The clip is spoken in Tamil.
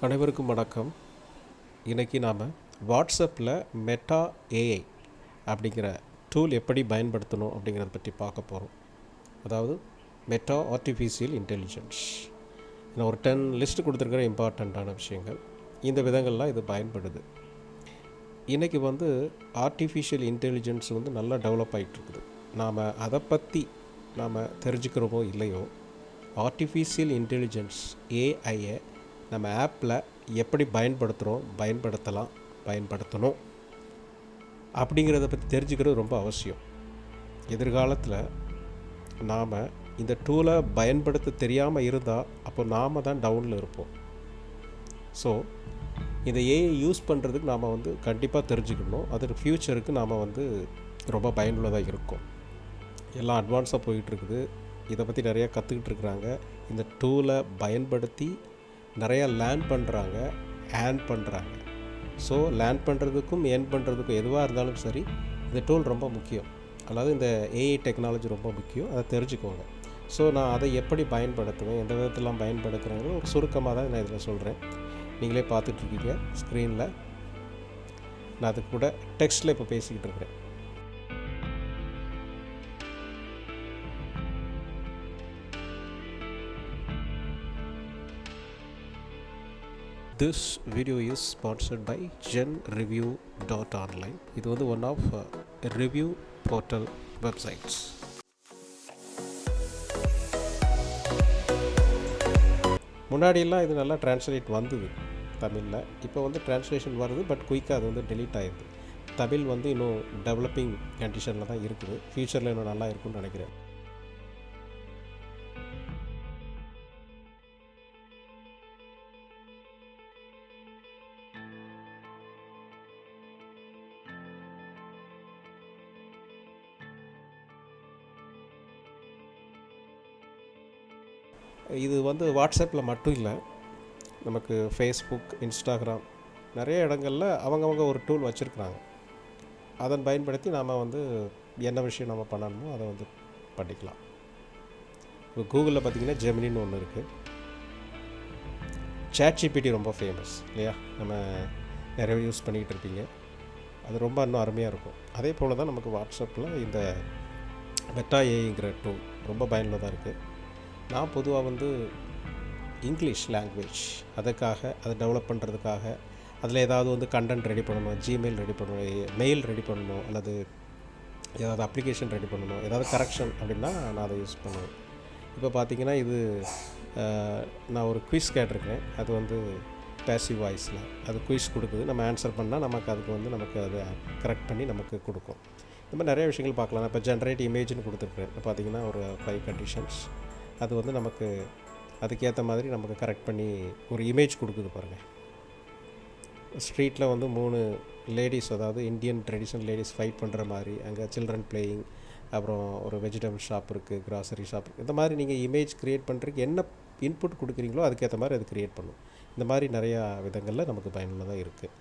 அனைவருக்கும் வணக்கம். இன்றைக்கி நாம் வாட்ஸ்அப்பில் மெட்டா ஏஐ அப்படிங்கிற டூல் எப்படி பயன்படுத்தணும் அப்படிங்கிறத பற்றி பார்க்க போகிறோம். அதாவது மெட்டா ஆர்டிஃபிஷியல் இன்டெலிஜென்ஸ். நான் ஒரு 10 லிஸ்ட்டு கொடுத்துருக்கிற இம்பார்ட்டண்ட்டான விஷயங்கள். இந்த விதங்கள்லாம் இது பயன்படுது. இன்றைக்கி ஆர்டிஃபிஷியல் இன்டெலிஜென்ஸ் நல்லா டெவலப் ஆகிட்டுருக்குது. நாம் அதை பற்றி நாம் தெரிஞ்சுக்கிறோமோ இல்லையோ, ஆர்டிஃபிஷியல் இன்டெலிஜென்ஸ் ஏஐயை நம்ம ஆப்பில் எப்படி பயன்படுத்தணும் அப்படிங்கிறத பற்றி தெரிஞ்சுக்கிறது ரொம்ப அவசியம். எதிர்காலத்தில் நாம் இந்த டூலை பயன்படுத்த தெரியாமல் இருந்தால் அப்போ நாம் தான் டவுனில் இருப்போம். ஸோ இந்த ஏஐ யூஸ் பண்ணுறதுக்கு நாம் கண்டிப்பாக தெரிஞ்சுக்கணும். அது ஃப்யூச்சருக்கு நாம் ரொம்ப பயனுள்ளதாக இருக்கும். எல்லாம் அட்வான்ஸாக போயிட்டுருக்குது. இதை பற்றி நிறையா கற்றுக்கிட்டு இருக்கிறாங்க. இந்த டூலை பயன்படுத்தி நிறையா லேர்ன் பண்ணுறாங்க, ஏர்ன் பண்ணுறாங்க. ஸோ லேர்ன் பண்ணுறதுக்கும் ஏர்ன் பண்ணுறதுக்கும் எதுவாக இருந்தாலும் சரி, இந்த டூல் ரொம்ப முக்கியம். அதாவது இந்த ஏஐ டெக்னாலஜி ரொம்ப முக்கியம். அதை தெரிஞ்சுக்கோங்க. ஸோ நான் அதை எப்படி பயன்படுத்துவேன், எந்த விதத்திலாம் பயன்படுத்துகிறேங்கிறது ஒரு சுருக்கமாக தான் நான் இதில் சொல்கிறேன். நீங்களே பார்த்துட்ருக்கீங்க ஸ்க்ரீனில். நான் அதுக்கு கூட டெக்ஸ்ட்டில் இப்போ பேசிக்கிட்டு இருக்கிறேன். This video is sponsored by Genreviews.online. இது one of review portal websites. முன்னாடியெல்லாம் இது நல்லா டிரான்ஸ்லேட் வந்தது தமிழில். இப்போ டிரான்ஸ்லேஷன் வருது, பட் குயிக்காக அது டெலீட் ஆகிடுது. தமிழ் இன்னும் டெவலப்பிங் கண்டிஷனில் தான் இருக்குது. ஃப்யூச்சரில் இன்னும் நல்லா இருக்கும்னு நினைக்கிறேன். இது வாட்ஸ்அப்பில் மட்டும் இல்லை, நமக்கு ஃபேஸ்புக், இன்ஸ்டாகிராம் நிறைய இடங்களில் அவங்கவுங்க ஒரு டூல் வச்சுருக்குறாங்க. அதன் பயன்படுத்தி நாம் என்ன விஷயம் நம்ம பண்ணணுமோ அதை பண்ணிக்கலாம். இப்போ கூகுளில் பார்த்திங்கன்னா ஜெமினின்னு ஒன்று இருக்குது. ChatGPT ரொம்ப ஃபேமஸ் இல்லையா? நம்ம நிறைய யூஸ் பண்ணிக்கிட்டு இருப்பீங்க. அது ரொம்ப இன்னும் அருமையாக இருக்கும். அதே போல் தான் நமக்கு வாட்ஸ்அப்பில் இந்த மெட்டா ஏஐங்கிற டூல் ரொம்ப பயனுள்ளதாக இருக்குது. நான் பொதுவாக இங்கிலீஷ் லாங்குவேஜ் அதை டெவலப் பண்ணுறதுக்காக அதில் ஏதாவது கண்டென்ட் ரெடி பண்ணணும், ஜிமெயில் ரெடி பண்ணணும், மெயில் ரெடி பண்ணணும், அல்லது ஏதாவது அப்ளிகேஷன் ரெடி பண்ணணும், ஏதாவது கரெக்ஷன் அப்படின்னா நான் அதை யூஸ் பண்ணுவேன். இப்போ பார்த்திங்கன்னா இது நான் ஒரு குயிஸ் கேட்டிருக்கேன். அது பேசிவ் வாய்ஸில் அது குயிஸ் கொடுக்குது. நம்ம ஆன்சர் பண்ணால் நமக்கு அதுக்கு நமக்கு அதை கரெக்ட் பண்ணி நமக்கு கொடுக்கும். இந்த மாதிரி நிறைய விஷயங்கள் பார்க்கலாம். நான் இப்போ ஜென்ரேட் இமேஜ்னு கொடுத்துருக்கேன். இப்போ பார்த்திங்கன்னா ஒரு 5 கண்டிஷன்ஸ். அது நமக்கு அதுக்கேற்ற மாதிரி நமக்கு கரெக்ட் பண்ணி ஒரு இமேஜ் கொடுக்குது பாருங்கள். ஸ்ட்ரீட்டில் 3 லேடிஸ், அதாவது இந்தியன் ட்ரெடிஷ்னல் லேடிஸ் ஃபைட் பண்ணுற மாதிரி, அங்கே சில்ட்ரன் பிளேயிங், அப்புறம் ஒரு வெஜிடபிள் ஷாப் இருக்குது, கிராசரி ஷாப். இந்த மாதிரி நீங்கள் இமேஜ் க்ரியேட் பண்ணுறதுக்கு என்ன இன்புட் கொடுக்குறீங்களோ அதுக்கேற்ற மாதிரி அது க்ரியேட் பண்ணும். இந்த மாதிரி நிறையா விதங்களில் நமக்கு பயனுள்ளதாக இருக்குது.